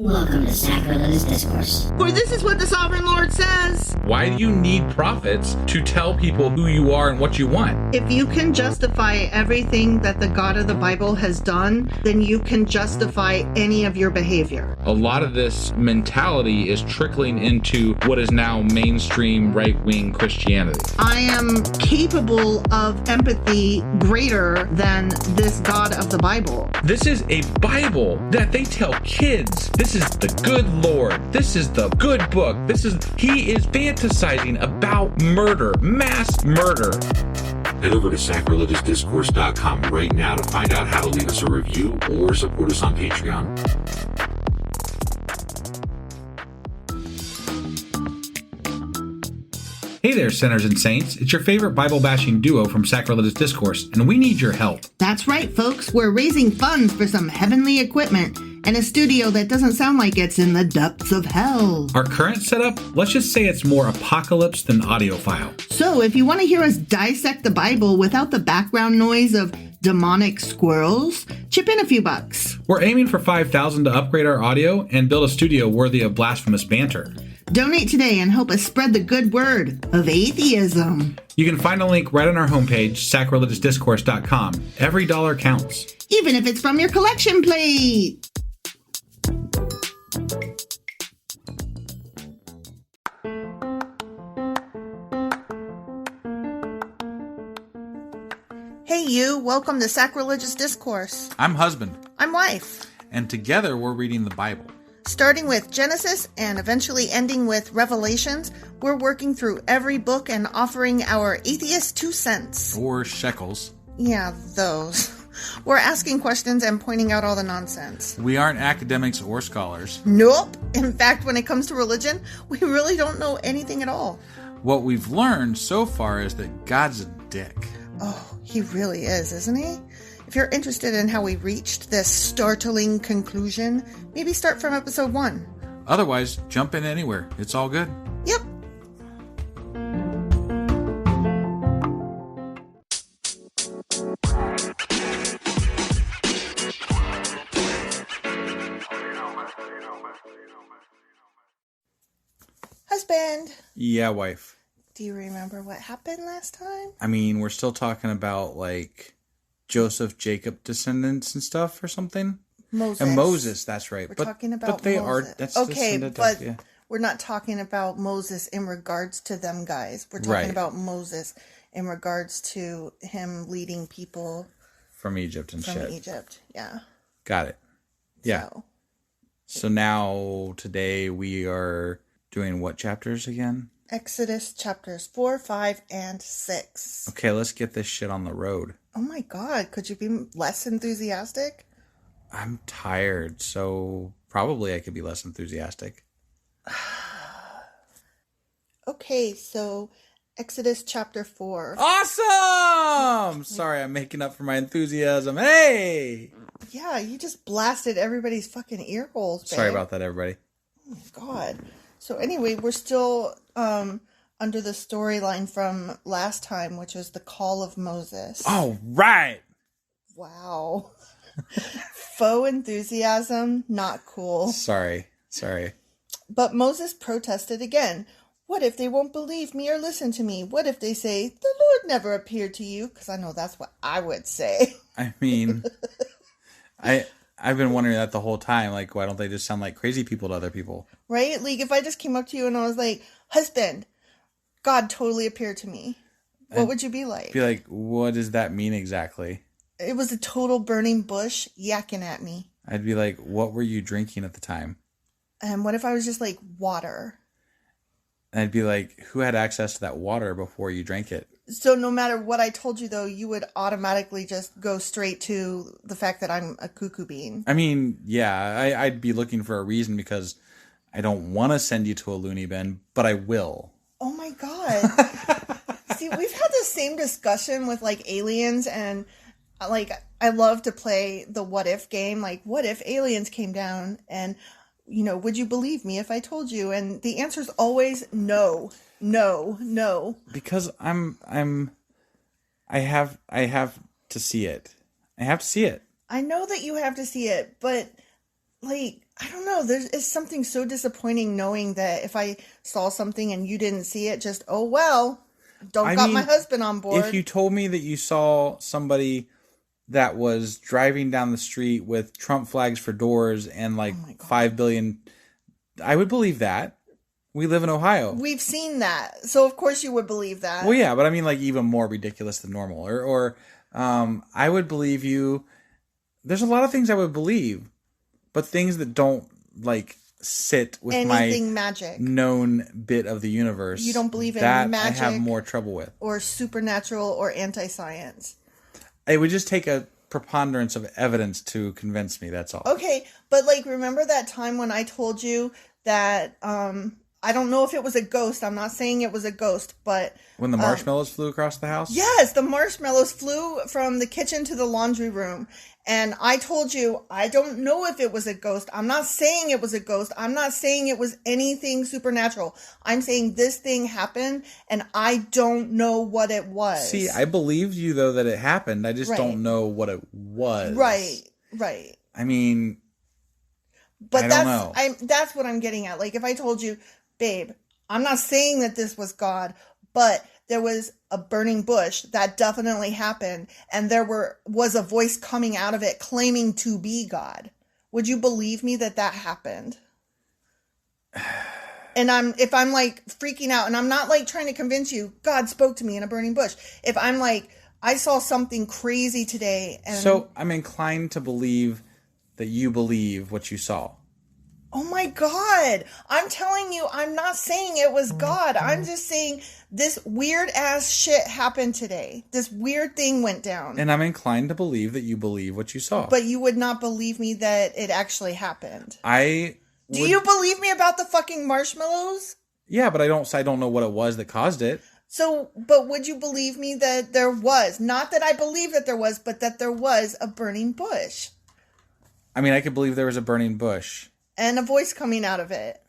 Welcome to Sacrilegious Discourse. For this is what the Sovereign Lord says. Why do you need prophets to tell people who you are and what you want? If you can justify everything that the God of the Bible has done, then you can justify any of your behavior. A lot of this mentality is trickling into what is now mainstream right-wing Christianity. I am capable of empathy greater than this God of the Bible. This is a Bible that they tell kids. This is the good Lord. This is the good book. He is fantasizing about murder, mass murder. Head over to sacrilegiousdiscourse.com right now to find out how to leave us a review or support us on Patreon. Hey there, sinners and saints. It's your favorite Bible-bashing duo from Sacrilegious Discourse, and we need your help. That's right, folks. We're raising funds for some heavenly equipment and a studio that doesn't sound like it's in the depths of hell. Our current setup, let's just say it's more apocalypse than audiophile. So if you want to hear us dissect the Bible without the background noise of demonic squirrels, chip in a few bucks. We're aiming for $5,000 to upgrade our audio and build a studio worthy of blasphemous banter. Donate today and help us spread the good word of atheism. You can find a link right on our homepage, sacrilegiousdiscourse.com. Every dollar counts. Even if it's from your collection plate. Hey you, welcome to Sacrilegious Discourse. I'm husband. I'm wife. And together we're reading the Bible. Starting with Genesis and eventually ending with Revelations, we're working through every book and offering our atheist 2 cents. Or shekels. Yeah, those. We're asking questions and pointing out all the nonsense. We aren't academics or scholars. Nope. In fact, when it comes to religion, we really don't know anything at all. What we've learned so far is that God's a dick. Oh, he really is, isn't he? If you're interested in how we reached this startling conclusion, maybe start from episode 1. Otherwise, jump in anywhere. It's all good. Yep. Husband. Yeah, wife. Do you remember what happened last time? I mean, we're still talking about, like, Joseph, Jacob descendants and stuff or something? Moses. And Moses, that's right. We're talking about but they Moses. are, that's okay, descendant but of, yeah. We're not talking about Moses in regards to them guys. We're talking about Moses in regards to him leading people from Egypt and from shit. Egypt. Yeah. Got it. Yeah. So now, today, we are doing what chapters again? Exodus chapters 4, 5, and 6. Okay, let's get this shit on the road. Oh my God, could you be less enthusiastic? I'm tired, so probably I could be less enthusiastic. Okay, so Exodus chapter 4. Awesome! Sorry, I'm making up for my enthusiasm. Hey! Yeah, you just blasted everybody's fucking ear holes, babe. Sorry about that, everybody. Oh my God. So anyway, we're still under the storyline from last time, which was the call of Moses. All right! Wow. Faux enthusiasm, not cool. Sorry. But Moses protested again. What if they won't believe me or listen to me? What if they say, the Lord never appeared to you? Because I know that's what I would say. I mean, I've been wondering that the whole time. Like, why don't they just sound like crazy people to other people? Right? Like, if I just came up to you and I was like, husband, God totally appeared to me. What would you be like? Be like, what does that mean exactly? It was a total burning bush yakking at me. I'd be like, what were you drinking at the time? And what if I was just like, water? And I'd be like, who had access to that water before you drank it? So no matter what I told you, though, you would automatically just go straight to the fact that I'm a cuckoo bean. I mean, yeah, I'd be looking for a reason because I don't want to send you to a loony bin, but I will. Oh my God. See, we've had the same discussion with like aliens, and like I love to play the what if game. Like, what if aliens came down and, you know, would you believe me if I told you? And the answer is always no. Because I have to see it. I have to see it. I know that you have to see it, but like, I don't know, it's something so disappointing knowing that if I saw something and you didn't see it, just, oh well, don't got my husband on board. If you told me that you saw somebody that was driving down the street with Trump flags for doors and like 5 billion, I would believe that. We live in Ohio. We've seen that. So of course you would believe that. Well, yeah, but I mean like even more ridiculous than normal. Or I would believe you. There's a lot of things I would believe, but things that don't like sit with anything my magic known bit of the universe. You don't believe in that magic. I have more trouble with. Or supernatural or anti-science. It would just take a preponderance of evidence to convince me, that's all. Okay, but like remember that time when I told you that I don't know if it was a ghost. I'm not saying it was a ghost, but when the marshmallows flew across the house? Yes, the marshmallows flew from the kitchen to the laundry room. And I told you, I don't know if it was a ghost. I'm not saying it was a ghost. I'm not saying it was anything supernatural. I'm saying this thing happened and I don't know what it was. See, I believed you though that it happened. I just don't know what it was. Right. I mean, but I don't know. That's what I'm getting at. Like if I told you, babe, I'm not saying that this was God, but there was a burning bush that definitely happened, and there was a voice coming out of it claiming to be God. Would you believe me that happened? And if I'm like freaking out, and I'm not like trying to convince you, God spoke to me in a burning bush. If I'm like, I saw something crazy today, and so I'm inclined to believe that you believe what you saw. Oh my God. I'm telling you, I'm not saying it was God. I'm just saying this weird ass shit happened today. This weird thing went down. And I'm inclined to believe that you believe what you saw. But you would not believe me that it actually happened. Do you believe me about the fucking marshmallows? Yeah, but I don't know what it was that caused it. So, but would you believe me that there was, not that I believe that there was, but that there was a burning bush? I mean, I could believe there was a burning bush. And a voice coming out of it.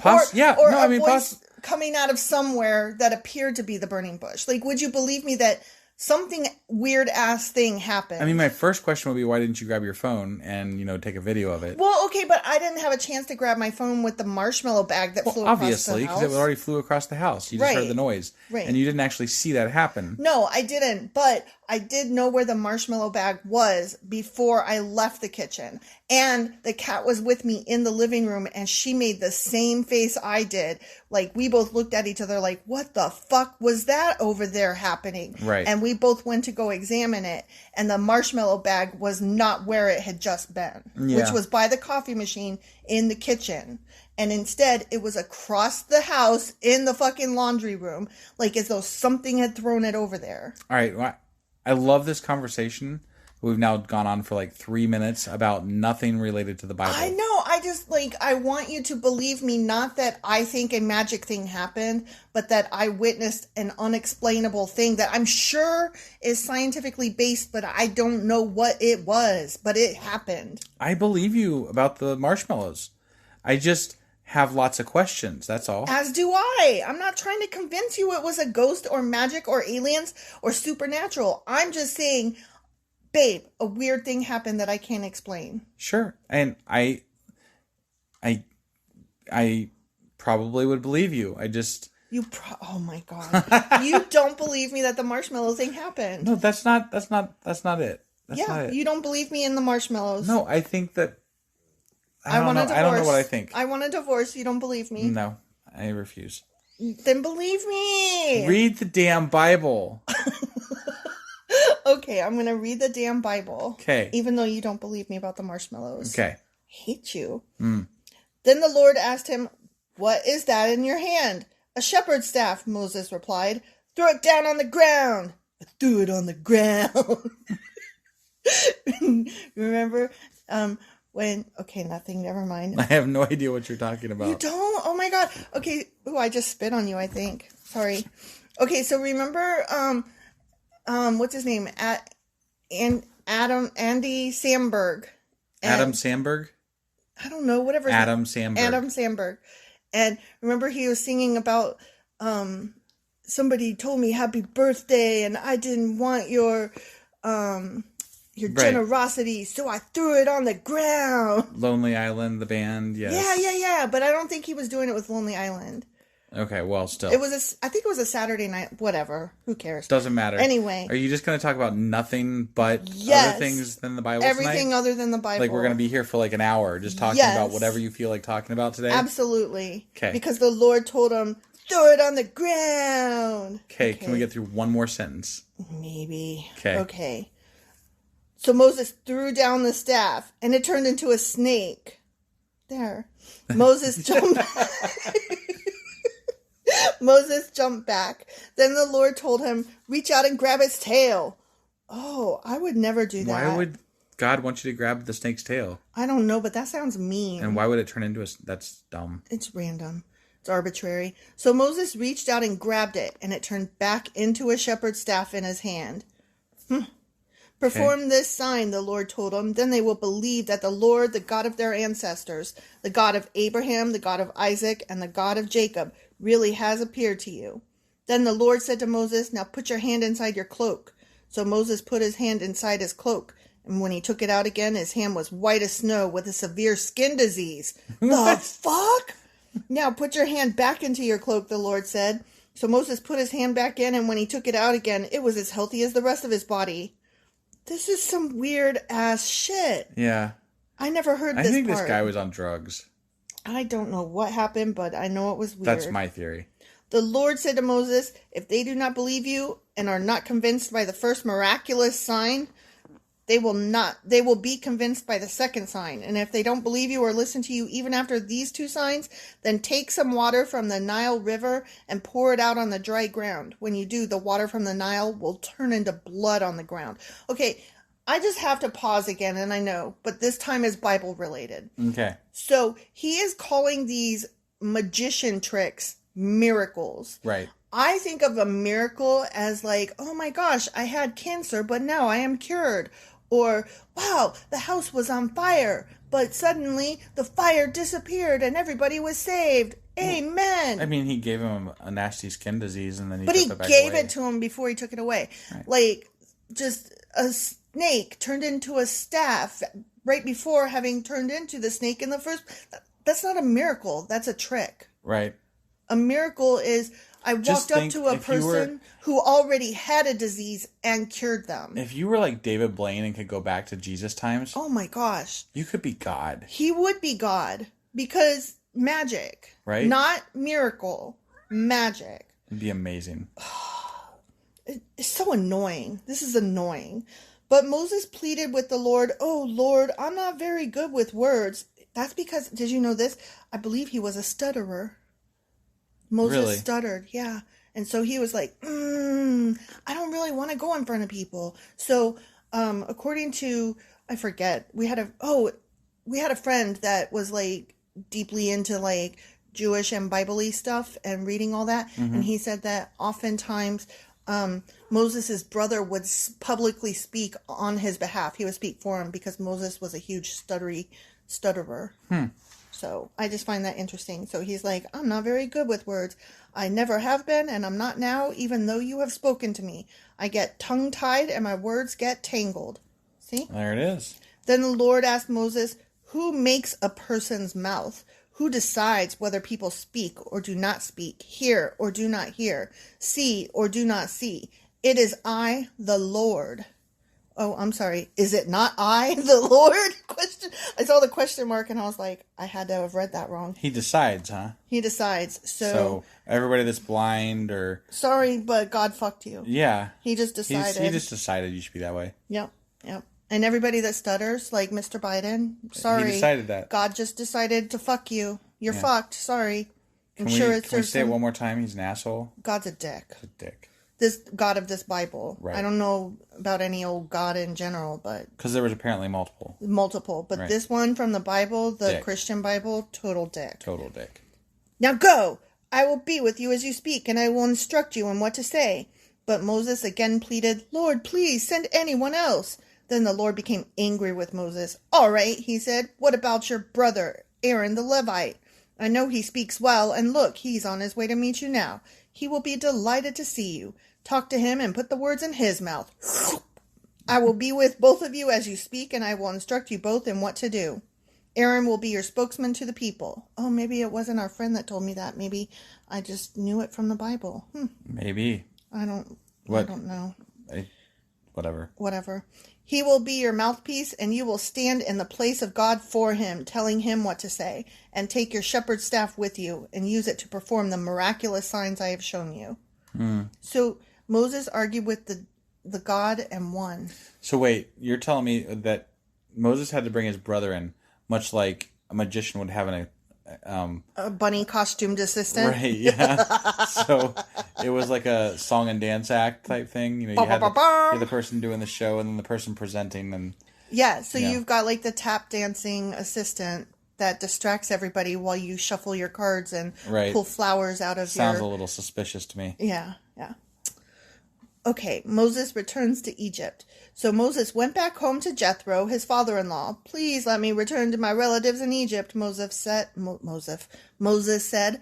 Voice coming out of somewhere that appeared to be the burning bush. Like, would you believe me that something weird ass thing happened? I mean, my first question would be, why didn't you grab your phone and, take a video of it? Well, okay, but I didn't have a chance to grab my phone with the marshmallow bag that flew across the house. Obviously, because it already flew across the house. You just heard the noise. Right. And you didn't actually see that happen. No, I didn't. But I did know where the marshmallow bag was before I left the kitchen. And the cat was with me in the living room, and she made the same face I did. Like, we both looked at each other like, what the fuck was that over there happening? Right. And we both went to go examine it, and the marshmallow bag was not where it had just been, which was by the coffee machine in the kitchen. And instead, it was across the house in the fucking laundry room, like as though something had thrown it over there. All right. Well, I love this conversation. We've now gone on for like 3 minutes about nothing related to the Bible. I know. I just I want you to believe me, not that I think a magic thing happened, but that I witnessed an unexplainable thing that I'm sure is scientifically based, but I don't know what it was, but it happened. I believe you about the marshmallows. I just have lots of questions. That's all. As do I. I'm not trying to convince you it was a ghost or magic or aliens or supernatural. I'm just saying, babe, a weird thing happened that I can't explain. Sure. And I probably would believe you. I just... oh my God. You don't believe me that the marshmallow thing happened. No, that's not it. That's not it. You don't believe me in the marshmallows. No, I think that... I don't know what I think. I want a divorce. You don't believe me. No, I refuse. Then believe me. Read the damn Bible. Okay, I'm going to read the damn Bible. Okay. Even though you don't believe me about the marshmallows. Okay. I hate you. Then the Lord asked him, "What is that in your hand?" "A shepherd's staff," Moses replied. "Throw it down on the ground." "I threw it on the ground." Remember nothing, never mind. I have no idea what you're talking about. You don't? Oh my God. Okay. Ooh, I just spit on you, I think. Sorry. Okay, so remember, what's his name? Andy Samberg. Adam Samberg? I don't know, whatever. Adam Samberg. Adam Samberg. And remember he was singing about, somebody told me happy birthday and I didn't want your, your Right. generosity, so I threw it on the ground. Lonely Island, the band, yes. Yeah. But I don't think he was doing it with Lonely Island. Okay, well, still. I think it was a Saturday night. Whatever. Who cares? Doesn't matter. Anyway. Are you just going to talk about nothing but Yes. other things than the Bible Everything tonight? other than the Bible. Like, we're going to be here for like an hour just talking Yes. about whatever you feel like talking about today? Absolutely. Okay. Because the Lord told him, throw it on the ground. Okay, can we get through one more sentence? Maybe. Okay. Okay. So Moses threw down the staff, and it turned into a snake. There. Moses jumped. Moses jumped back. Then the Lord told him, reach out and grab its tail. Oh, I would never do that. Why would God want you to grab the snake's tail? I don't know, but that sounds mean. And why would it turn into a... That's dumb. It's random. It's arbitrary. So Moses reached out and grabbed it, and it turned back into a shepherd's staff in his hand. Perform this sign, the Lord told him. Then they will believe that the Lord, the God of their ancestors, the God of Abraham, the God of Isaac, and the God of Jacob, really has appeared to you. Then the Lord said to Moses, now put your hand inside your cloak. So Moses put his hand inside his cloak. And when he took it out again, his hand was white as snow with a severe skin disease. The fuck? Now put your hand back into your cloak, the Lord said. So Moses put his hand back in, and when he took it out again, it was as healthy as the rest of his body. This is some weird ass shit. Yeah. I never heard this I think part. this guy was on drugs. I don't know what happened, but I know it was weird. That's my theory. The Lord said to Moses, if they do not believe you and are not convinced by the first miraculous sign, they will be convinced by the second sign. And if they don't believe you or listen to you even after these two signs, then take some water from the Nile River and pour it out on the dry ground. When you do, the water from the Nile will turn into blood on the ground. Okay, I just have to pause again, and I know, but this time is Bible related. Okay. So he is calling these magician tricks miracles. Right. I think of a miracle as like, oh my gosh, I had cancer, but now I am cured. Or, wow, the house was on fire, but suddenly the fire disappeared and everybody was saved. Amen. I mean, he gave him a nasty skin disease, and then he But took he it back gave away. it to him before he took it away. Right. Like, just a snake turned into a staff right before having turned into the snake in the first. That's not a miracle. That's a trick. Right. A miracle is I walked up to a person who already had a disease and cured them. If you were like David Blaine and could go back to Jesus times, Oh my gosh. you could be God. He would be God because magic. Right? Not miracle. Magic. It'd be amazing. It's so annoying. This is annoying. But Moses pleaded with the Lord, oh Lord, I'm not very good with words. That's because, did you know this? I believe he was a stutterer. Moses Really? stuttered, yeah. And so he was like, I don't really want to go in front of people. So, according to, I forget, we had a friend that was like deeply into like Jewish and Bible-y stuff and reading all that. Mm-hmm. And he said that oftentimes, Moses' brother would publicly speak on his behalf. He would speak for him because Moses was a huge stutterer. So I just find that interesting. So he's like, I'm not very good with words. I never have been, and I'm not now, even though you have spoken to me. I get tongue-tied, and my words get tangled. See? There it is. Then the Lord asked Moses, who makes a person's mouth? Who decides whether people speak or do not speak, hear or do not hear, see or do not see? It is I, the Lord. Oh, I'm sorry. Is it not I, the Lord? I saw the question mark and I was like, I had to have read that wrong. He decides, huh? He decides. So everybody that's blind or... Sorry, but God fucked you. Yeah. He just decided. He just decided you should be that way. Yep. And everybody that stutters, like Mr. Biden, sorry. He decided that. God just decided to fuck you. You're fucked. Sorry. Can we say it one more time? He's an asshole. God's a dick. He's a dick. This God of this Bible. Right. I don't know about any old God in general, but... Because there was apparently multiple. But Right. This one from the Bible, the Dick. Christian Bible, total dick. Total dick. Now go! I will be with you as you speak, and I will instruct you on what to say. But Moses again pleaded, Lord, please send anyone else. Then the Lord became angry with Moses. All right, he said, what about your brother, Aaron the Levite? I know he speaks well, and look, he's on his way to meet you now. He will be delighted to see you. Talk to him and put the words in his mouth. I will be with both of you as you speak, and I will instruct you both in what to do. Aaron will be your spokesman to the people. Oh, maybe it wasn't our friend that told me that. Maybe I just knew it from the Bible. Maybe. I don't know. Whatever. He will be your mouthpiece, and you will stand in the place of God for him, telling him what to say, and take your shepherd's staff with you, and use it to perform the miraculous signs I have shown you. So Moses argued with the God and won. So wait, you're telling me that Moses had to bring his brother in, much like a magician would have A bunny costumed assistant. Right, yeah. So it was like a song and dance act type thing. You know, you had the person doing the show and then the person presenting. And yeah, so you've got like the tap dancing assistant that distracts everybody while you shuffle your cards and pull flowers out of Sounds a little suspicious to me. Yeah. Okay, Moses returns to Egypt. So Moses went back home to Jethro, his father-in-law. Please let me return to my relatives in Egypt, Moses said. Moses said,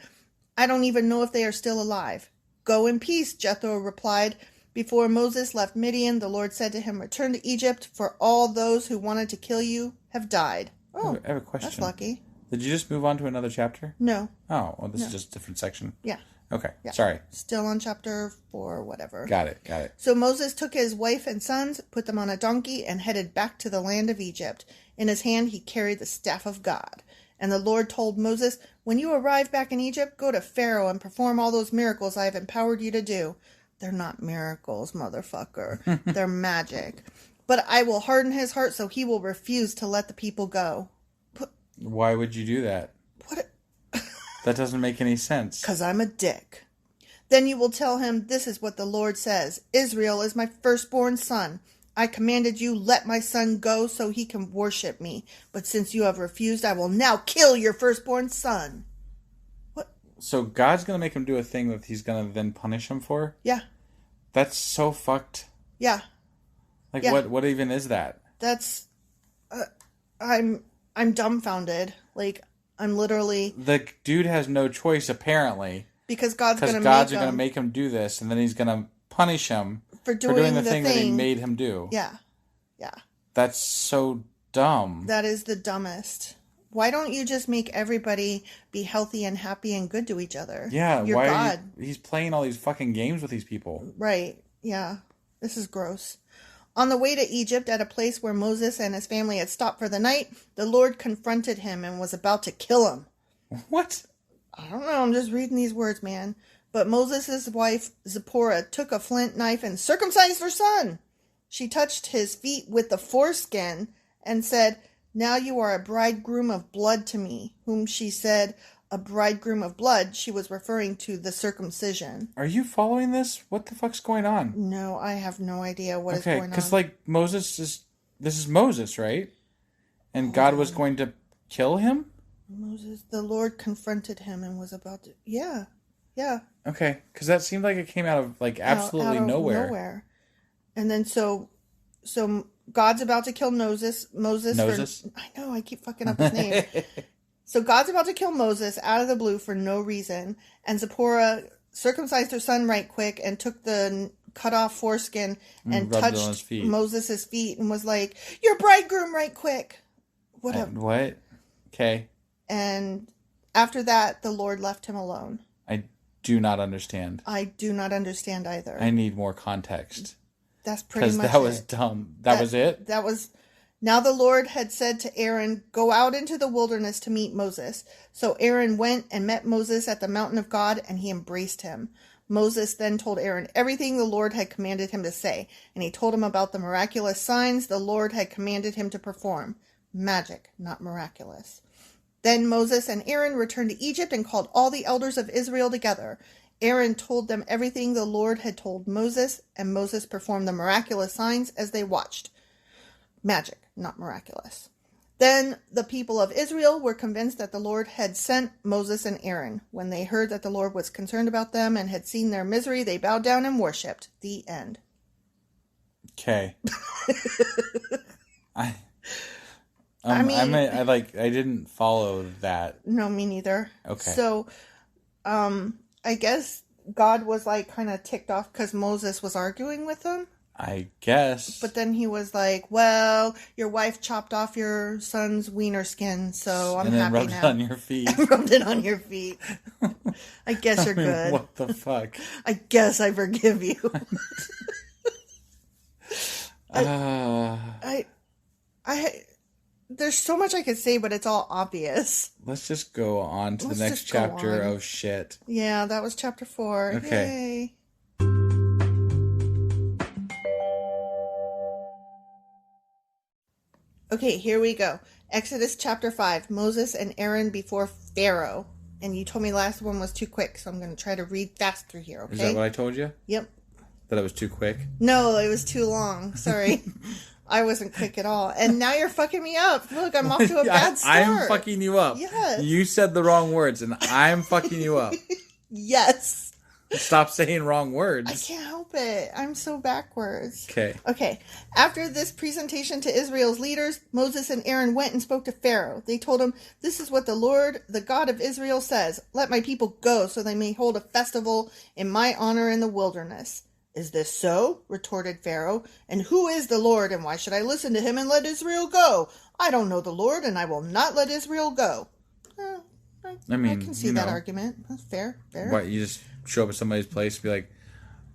I don't even know if they are still alive. Go in peace, Jethro replied. Before Moses left Midian, the Lord said to him, return to Egypt, for all those who wanted to kill you have died. Oh, I have a question. That's lucky. Did you just move on to another chapter? No. Oh, well, this is just a different section. Yeah. Okay, yeah. Sorry. Still on chapter 4, whatever. Got it. So Moses took his wife and sons, put them on a donkey, and headed back to the land of Egypt. In his hand he carried the staff of God. And the Lord told Moses, when you arrive back in Egypt, go to Pharaoh and perform all those miracles I have empowered you to do. They're not miracles, motherfucker. They're magic. But I will harden his heart so he will refuse to let the people go. Why would you do that? That doesn't make any sense. 'Cause I'm a dick. Then you will tell him, this is what the Lord says. Israel is my firstborn son. I commanded you, let my son go so he can worship me. But since you have refused, I will now kill your firstborn son. What? So God's going to make him do a thing that he's going to then punish him for? Yeah. That's so fucked. Yeah. Like, yeah. What even is that? That's... I'm dumbfounded. Like, I'm literally... The dude has no choice, apparently. Because God's going to make him do this, and then he's going to punish him for doing the thing that he made him do. Yeah. That's so dumb. That is the dumbest. Why don't you just make everybody be healthy and happy and good to each other? Yeah, You're God. He's playing all these fucking games with these people. Right, yeah. This is gross. On the way to Egypt, at a place where Moses and his family had stopped for the night, the Lord confronted him and was about to kill him. What? I don't know, I'm just reading these words, man. But Moses' wife, Zipporah, took a flint knife and circumcised her son. She touched his feet with the foreskin and said, now you are a bridegroom of blood to me. Whom she said, a bridegroom of blood, she was referring to the circumcision. Are you following this? What the fuck's going on? No, I have no idea what is going on. Okay, because this is Moses, right? And God was going to kill him? Moses, the Lord confronted him and was about to... Yeah. Okay, because that seemed like it came out of, absolutely nowhere. And then so God's about to kill Moses. I know, I keep fucking up his name. So God's about to kill Moses out of the blue for no reason. And Zipporah circumcised her son right quick and took the cut off foreskin and touched Moses' feet and was like, you're bridegroom right quick. What? Okay. And after that, the Lord left him alone. I do not understand. I do not understand either. I need more context. That's pretty much it. Because that was dumb. That was it? That was... Now the Lord had said to Aaron, go out into the wilderness to meet Moses. So Aaron went and met Moses at the mountain of God, and he embraced him. Moses then told Aaron everything the Lord had commanded him to say, and he told him about the miraculous signs the Lord had commanded him to perform. Magic, not miraculous. Then Moses and Aaron returned to Egypt and called all the elders of Israel together. Aaron told them everything the Lord had told Moses, and Moses performed the miraculous signs as they watched. Magic, not miraculous. Then the people of Israel were convinced that the Lord had sent Moses and Aaron. When they heard that the Lord was concerned about them and had seen their misery, they bowed down and worshipped. The end. Okay. I didn't follow that. No, me neither. Okay. So, I guess God was kind of ticked off because Moses was arguing with them. I guess. But then he was like, well, your wife chopped off your son's wiener skin, so I'm and then happy rubbed now. it on your feet. And rubbed it on your feet. I guess you're good. What the fuck? I guess I forgive you. There's so much I could say, but it's all obvious. Let's just go on to the next chapter of shit. Yeah, that was chapter 4. Okay. Yay. Okay, here we go. Exodus chapter 5. Moses and Aaron before Pharaoh. And you told me last one was too quick, so I'm going to try to read fast through here, okay? Is that what I told you? Yep. That it was too quick? No, it was too long. Sorry. I wasn't quick at all. And now you're fucking me up. Look, I'm off to a bad start. I'm fucking you up. Yes. You said the wrong words, and I'm fucking you up. Yes. Stop saying wrong words. I can't help it. I'm so backwards. Okay. After this presentation to Israel's leaders, Moses and Aaron went and spoke to Pharaoh. They told him, "This is what the Lord, the God of Israel, says. Let my people go so they may hold a festival in my honor in the wilderness." "Is this so?" retorted Pharaoh. "And who is the Lord, and why should I listen to him and let Israel go? I don't know the Lord, and I will not let Israel go." I can see that argument. That's fair. What, you just show up at somebody's place and be like,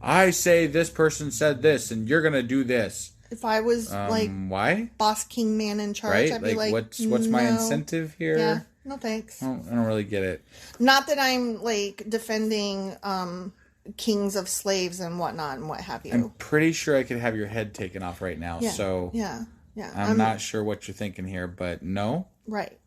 "I say this person said this, and you're going to do this." If I was why? boss king man in charge, Right? I'd be like, what's my incentive here? Yeah, no thanks. I don't really get it. Not that I'm like defending kings of slaves and whatnot and what have you. I'm pretty sure I could have your head taken off right now. Yeah, So yeah. I'm not sure what you're thinking here, but no. Right.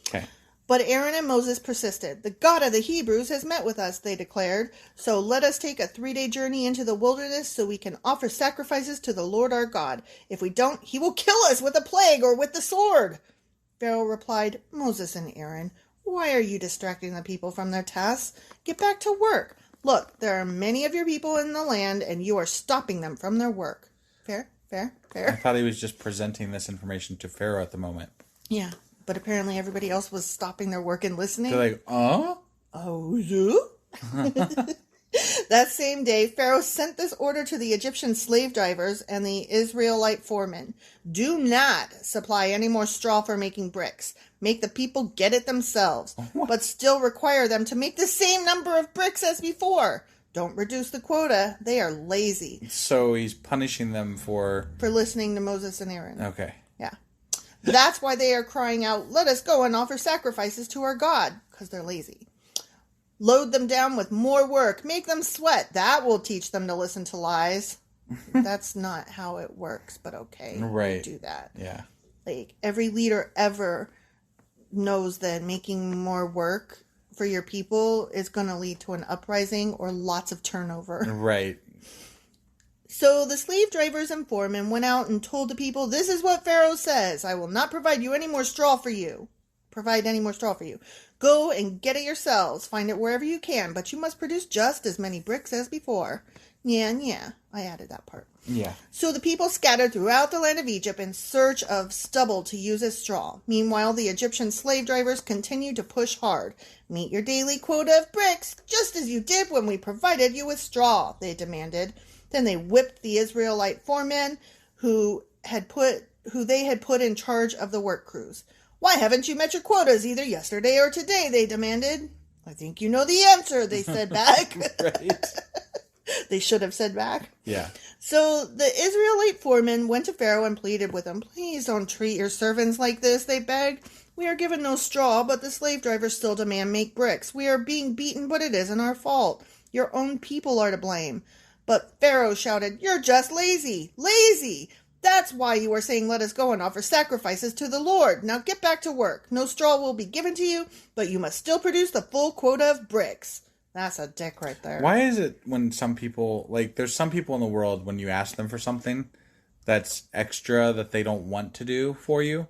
Okay. But Aaron and Moses persisted. "The God of the Hebrews has met with us," they declared. "So let us take a 3-day journey into the wilderness so we can offer sacrifices to the Lord our God. If we don't, he will kill us with a plague or with the sword." Pharaoh replied, "Moses and Aaron, why are you distracting the people from their tasks? Get back to work. Look, there are many of your people in the land, and you are stopping them from their work." Fair. I thought he was just presenting this information to Pharaoh at the moment. Yeah, but apparently everybody else was stopping their work and listening. They're like, "Oh, yeah? That same day, Pharaoh sent this order to the Egyptian slave drivers and the Israelite foremen. "Do not supply any more straw for making bricks. Make the people get it themselves, but still require them to make the same number of bricks as before. Don't reduce the quota. They are lazy." So he's punishing them for listening to Moses and Aaron. Okay. Yeah. That's why they are crying out, "Let us go and offer sacrifices to our God," because they're lazy. "Load them down with more work. Make them sweat. That will teach them to listen to lies." That's not how it works, but okay. Right. Do that. Yeah. Like, every leader ever knows that making more work for your people is going to lead to an uprising or lots of turnover. Right. So the slave drivers and foremen went out and told the people, "This is what Pharaoh says. I will not provide any more straw for you. Go and get it yourselves. Find it wherever you can, but you must produce just as many bricks as before." Yeah. I added that part. Yeah. So the people scattered throughout the land of Egypt in search of stubble to use as straw. Meanwhile, the Egyptian slave drivers continued to push hard. "Meet your daily quota of bricks, just as you did when we provided you with straw," they demanded. Then they whipped the Israelite foremen who they had put in charge of the work crews. "Why haven't you met your quotas either yesterday or today?" they demanded. "I think you know the answer," they said back. Right. They should have said back. Yeah. So the Israelite foremen went to Pharaoh and pleaded with him. "Please don't treat your servants like this," they begged. "We are given no straw, but the slave drivers still demand make bricks. We are being beaten, but it isn't our fault. Your own people are to blame." But Pharaoh shouted, "You're just lazy! Lazy! That's why you are saying, 'Let us go and offer sacrifices to the Lord.' Now get back to work. No straw will be given to you, but you must still produce the full quota of bricks." That's a dick right there. Why is it when some people, like, there's some people in the world, when you ask them for something that's extra that they don't want to do for you,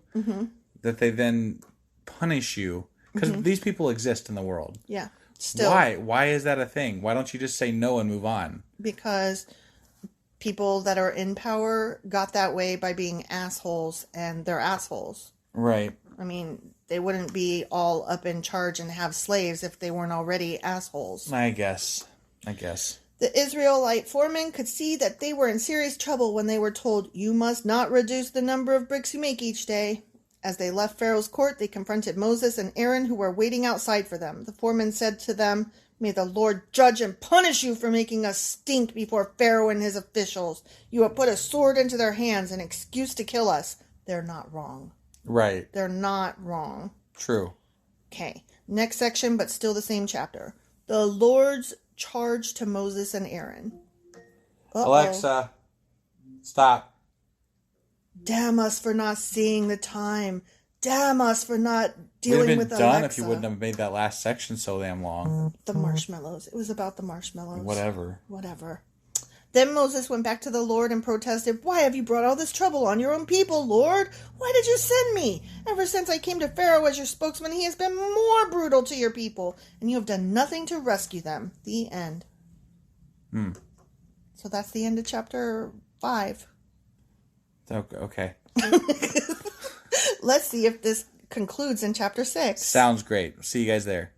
that they then punish you? Because these people exist in the world. Yeah. Still. Why is that a thing? Why don't you just say no and move on? Because people that are in power got that way by being assholes, and they're assholes. Right. I mean, they wouldn't be all up in charge and have slaves if they weren't already assholes. I guess. The Israelite foremen could see that they were in serious trouble when they were told, "You must not reduce the number of bricks you make each day." As they left Pharaoh's court, they confronted Moses and Aaron, who were waiting outside for them. The foreman said to them, "May the Lord judge and punish you for making us stink before Pharaoh and his officials. You have put a sword into their hands, an excuse to kill us." They're not wrong. Right. They're not wrong. True. Okay, next section, but still the same chapter. The Lord's charge to Moses and Aaron. Uh-oh. Alexa, stop. Damn us for not seeing the time. Damn us for not dealing We'd with have been done Alexa. if you wouldn't have made that last section so damn long. The marshmallows. It was about the marshmallows. Whatever. Then Moses went back to the Lord and protested, "Why have you brought all this trouble on your own people, Lord? Why did you send me? Ever since I came to Pharaoh as your spokesman, he has been more brutal to your people, and you have done nothing to rescue them." The end. So that's the end of chapter 5. Okay. Let's see if this concludes in chapter 6. Sounds great. See you guys there.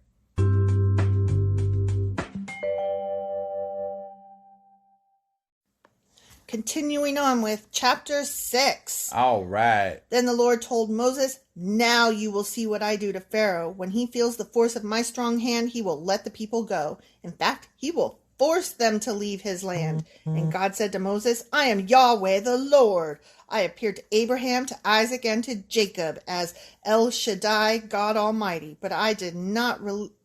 Continuing on with chapter 6. All right. Then the Lord told Moses, "Now you will see what I do to Pharaoh. When he feels the force of my strong hand, he will let the people go. In fact, he will force them to leave his land." And God said to Moses, "I am Yahweh the Lord. I appeared to Abraham, to Isaac, and to Jacob as El Shaddai, God Almighty. But I did not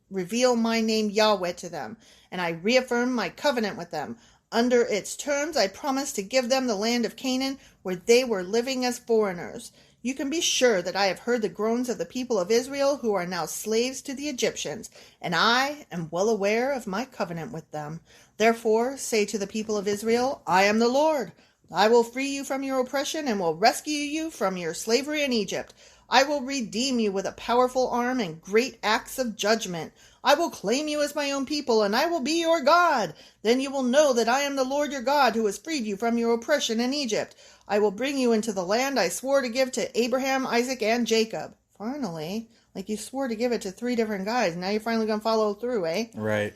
reveal my name Yahweh to them, and I reaffirmed my covenant with them. Under its terms, I promised to give them the land of Canaan, where they were living as foreigners. You can be sure that I have heard the groans of the people of Israel, who are now slaves to the Egyptians, and I am well aware of my covenant with them. Therefore, say to the people of Israel, I am the Lord. I will free you from your oppression and will rescue you from your slavery in Egypt. I will redeem you with a powerful arm and great acts of judgment. I will claim you as my own people, and I will be your God. Then you will know that I am the Lord your God, who has freed you from your oppression in Egypt. I will bring you into the land I swore to give to Abraham, Isaac, and Jacob." Finally, like you swore to give it to 3 different guys. Now you're finally going to follow through, eh? Right.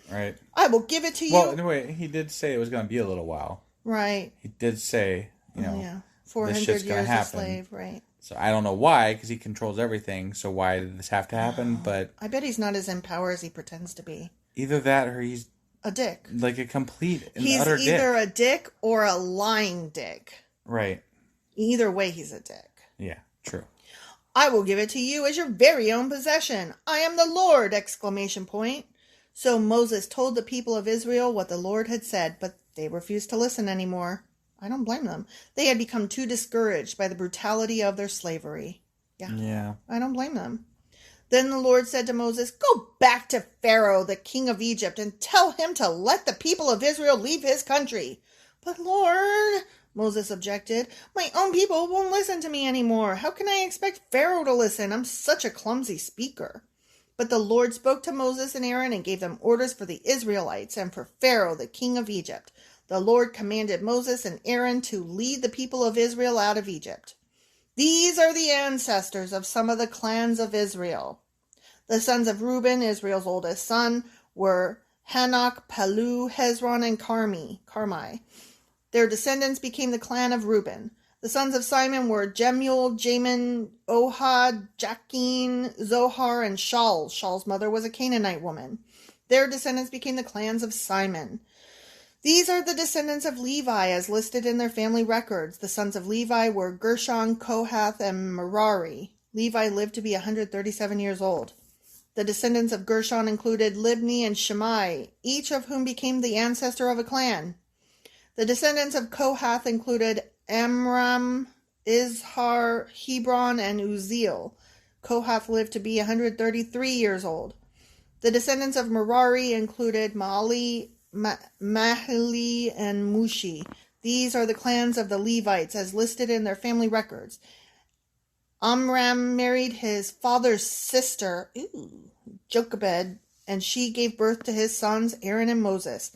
"I will give it to you." Well, anyway, he did say it was going to be a little while. Right. He did say, Yeah. this 400 shit's years gonna a happen. slave, right. So I don't know why, because he controls everything. So why did this have to happen? But I bet he's not as in power as he pretends to be. either that or he's A dick. like a complete and He's utter either dick. a dick or a lying dick. Right. Either way, he's a dick. Yeah, true. "I will give it to you as your very own possession. I am the Lord!" exclamation point. So Moses told the people of Israel what the Lord had said, but they refused to listen anymore. I don't blame them. They had become too discouraged by the brutality of their slavery. Yeah. I don't blame them. Then the Lord said to Moses, "Go back to Pharaoh, the king of Egypt, and tell him to let the people of Israel leave his country." "But Lord," Moses objected, "my own people won't listen to me anymore. How can I expect Pharaoh to listen? I'm such a clumsy speaker." But the Lord spoke to Moses and Aaron and gave them orders for the Israelites and for Pharaoh, the king of Egypt. The Lord commanded Moses and Aaron to lead the people of Israel out of Egypt. These are the ancestors of some of the clans of Israel. The sons of Reuben, Israel's oldest son, were Hanok, Palu, Hezron, and Carmi. Their descendants became the clan of Reuben. The sons of Simon were Jemuel, Jamin, Ohad, Jachin, Zohar, and Shaul. Shaul's mother was a Canaanite woman. Their descendants became the clans of Simon. These are the descendants of Levi as listed in their family records. The sons of Levi were Gershon, Kohath, and Merari. Levi lived to be 137 years old. The descendants of Gershon included Libni and Shammai, each of whom became the ancestor of a clan. The descendants of Kohath included Amram, Izhar, Hebron, and Uzziel. Kohath lived to be 133 years old. The descendants of Merari included Mahli, and Mushi. These are the clans of the Levites as listed in their family records. Amram married his father's sister, Jochebed, and she gave birth to his sons Aaron and Moses.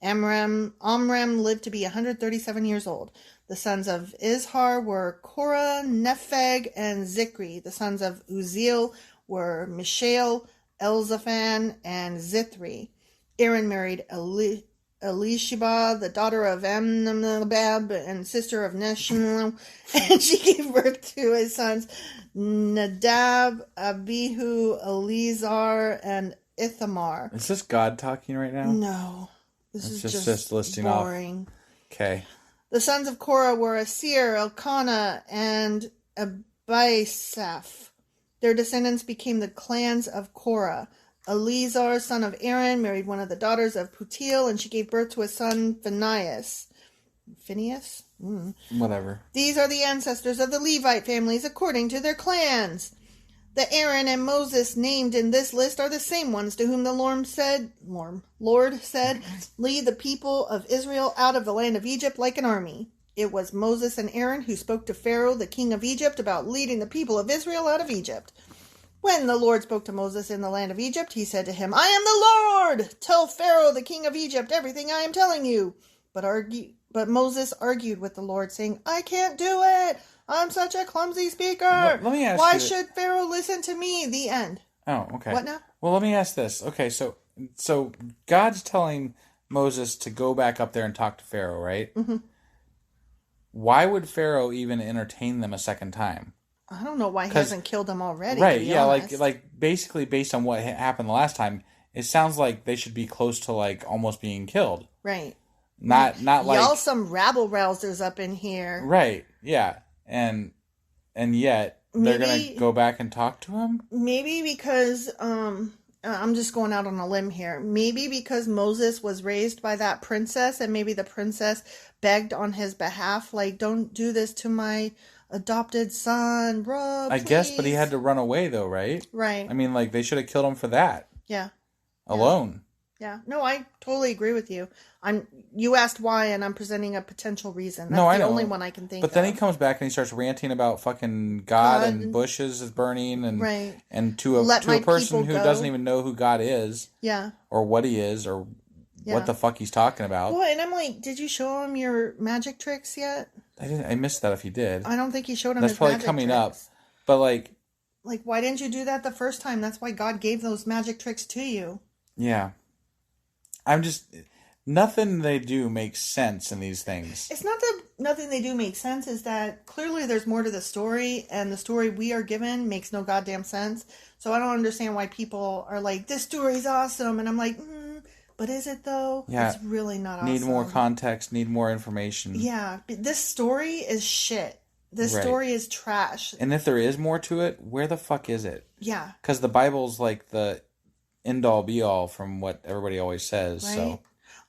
Amram lived to be 137 years old. The sons of Izhar were Korah, Nepheg, and Zikri. The sons of Uzziel were Mishael, Elzaphan, and Zithri. Aaron married Elisheba, the daughter of Amminadab and sister of Neshim, and she gave birth to his sons Nadab, Abihu, Eleazar, and Ithamar. Is this God talking right now? No, this is just listing boring. off. Okay. The sons of Korah were Asir, Elkanah, and Abiasaph. Their descendants became the clans of Korah. Eleazar, son of Aaron, married one of the daughters of Putiel, and she gave birth to a son, Phinehas. Phineas? Whatever. These are the ancestors of the Levite families according to their clans. The Aaron and Moses named in this list are the same ones to whom the Lord said, lead the people of Israel out of the land of Egypt like an army. It was Moses and Aaron who spoke to Pharaoh, the king of Egypt, about leading the people of Israel out of Egypt. When the Lord spoke to Moses in the land of Egypt, he said to him, I am the Lord! Tell Pharaoh, the king of Egypt, everything I am telling you. But Moses argued with the Lord, saying, I can't do it! I'm such a clumsy speaker! Let me ask Why you should Pharaoh listen to me? The end. Oh, okay. What now? Well, let me ask this. Okay, so God's telling Moses to go back up there and talk to Pharaoh, right? Mm-hmm. Why would Pharaoh even entertain them a second time? I don't know why he hasn't killed them already. Right, yeah, honest. like basically based on what happened the last time, it sounds like they should be close to like almost being killed. Right. Not like y'all some rabble-rousers up in here. Right, yeah. And yet they're gonna go back and talk to him? Maybe because I'm just going out on a limb here. Maybe because Moses was raised by that princess, and maybe the princess begged on his behalf, like, don't do this to my adopted son, bro. I guess, but he had to run away though, right? Right. I mean, like, they should have killed him for that. Yeah. Alone. Yeah. No, I totally agree with you. You asked why, and I'm presenting a potential reason. That's I know. the only one I can think of. But then he comes back and he starts ranting about fucking God and bushes is burning and right. and to a person who doesn't even know who God is. Yeah. Or what he is or what the fuck he's talking about. Well, and I'm like, did you show him your magic tricks yet? I missed that if he did. I don't think he showed him That's his probably magic coming tricks. up. But like, why didn't you do that the first time? That's why God gave those magic tricks to you. Yeah. Nothing they do makes sense in these things. It's not that nothing they do makes sense. Is that clearly there's more to the story, and the story we are given makes no goddamn sense. So I don't understand why people are like, this story's awesome. And I'm like, but is it though? Yeah. It's really not awesome. Need more context, need more information. Yeah. This story is shit. This story is trash. And if there is more to it, where the fuck is it? Yeah. Because the Bible's like the end-all be-all from what everybody always says. Right? So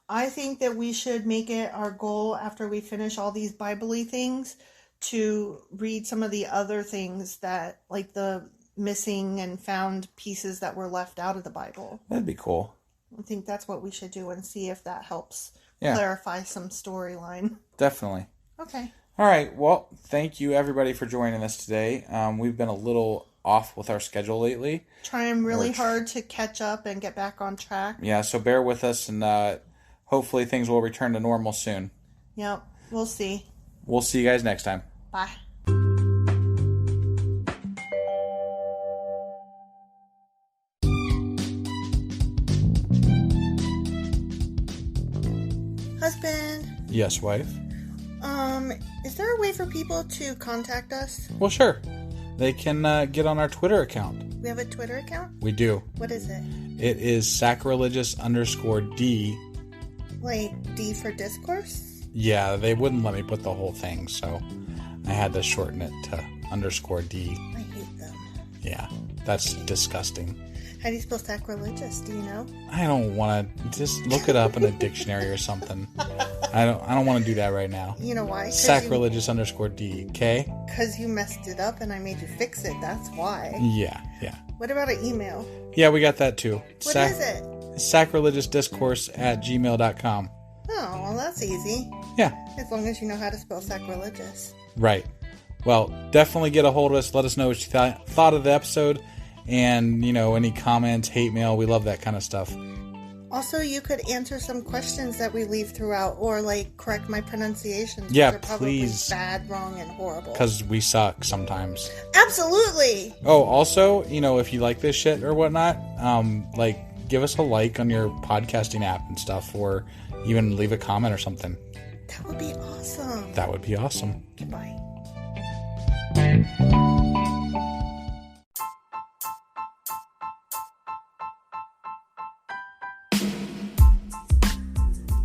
I think that we should make it our goal after we finish all these Bible-y things to read some of the other things that, like the missing and found pieces that were left out of the Bible. That'd be cool. I think that's what we should do and see if that helps clarify some storyline. Definitely. Okay. All right. Well, thank you everybody for joining us today. We've been a little off with our schedule lately. Trying really hard to catch up and get back on track. Yeah, so bear with us, and hopefully things will return to normal soon. Yep. We'll see. We'll see you guys next time. Bye. Husband. Yes, wife. Is there a way for people to contact us? Well, sure. They can get on our Twitter account. We have a Twitter account? We do. What is it? It is sacrilegious_D. Like D for Discourse? Yeah, they wouldn't let me put the whole thing, so I had to shorten it to _D. I hate them. Yeah, that's disgusting. How do you spell sacrilegious? Do you know? I don't want to. Just look it up in a dictionary or something. I don't want to do that right now. You know why? Sacrilegious_D. Okay? Because you messed it up and I made you fix it. That's why. Yeah. What about an email? Yeah, we got that too. What is it? sacrilegiousdiscourse@gmail.com. Oh, well, that's easy. Yeah. As long as you know how to spell sacrilegious. Right. Well, definitely get a hold of us. Let us know what you thought of the episode. And, any comments, hate mail. We love that kind of stuff. Also, you could answer some questions that we leave throughout, or correct my pronunciations. Yeah, which are probably please. Bad, wrong, and horrible. Because we suck sometimes. Absolutely. Oh, also, if you like this shit or whatnot, give us a like on your podcasting app and stuff, or even leave a comment or something. That would be awesome. That would be awesome. Goodbye.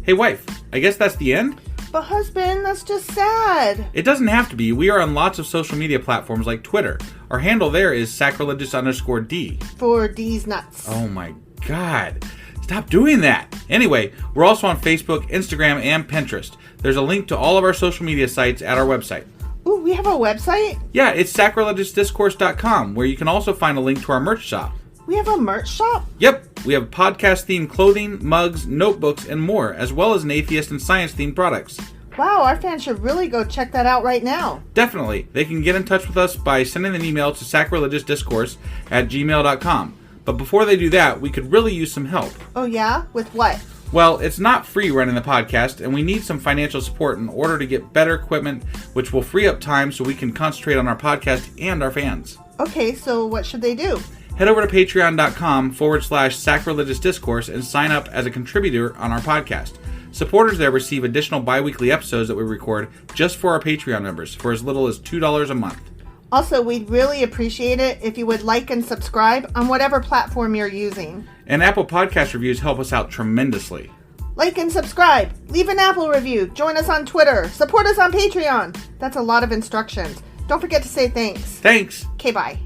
Hey, wife, I guess that's the end? But husband, that's just sad. It doesn't have to be. We are on lots of social media platforms like Twitter. Our handle there is sacrilegious_D. For D's nuts. Oh my God. Stop doing that. Anyway, we're also on Facebook, Instagram, and Pinterest. There's a link to all of our social media sites at our website. Ooh, we have a website? Yeah, it's sacrilegiousdiscourse.com, where you can also find a link to our merch shop. We have a merch shop? Yep, we have podcast-themed clothing, mugs, notebooks, and more, as well as an atheist and science-themed products. Wow, our fans should really go check that out right now. Definitely. They can get in touch with us by sending an email to sacrilegiousdiscourse@gmail.com. But before they do that, we could really use some help. Oh yeah? With what? Well, it's not free running the podcast, and we need some financial support in order to get better equipment, which will free up time so we can concentrate on our podcast and our fans. Okay, so what should they do? Head over to patreon.com/sacrilegious discourse and sign up as a contributor on our podcast. Supporters there receive additional bi-weekly episodes that we record just for our Patreon members for as little as $2 a month. Also, we'd really appreciate it if you would like and subscribe on whatever platform you're using. And Apple Podcast reviews help us out tremendously. Like and subscribe. Leave an Apple review. Join us on Twitter. Support us on Patreon. That's a lot of instructions. Don't forget to say thanks. Thanks. Okay, bye.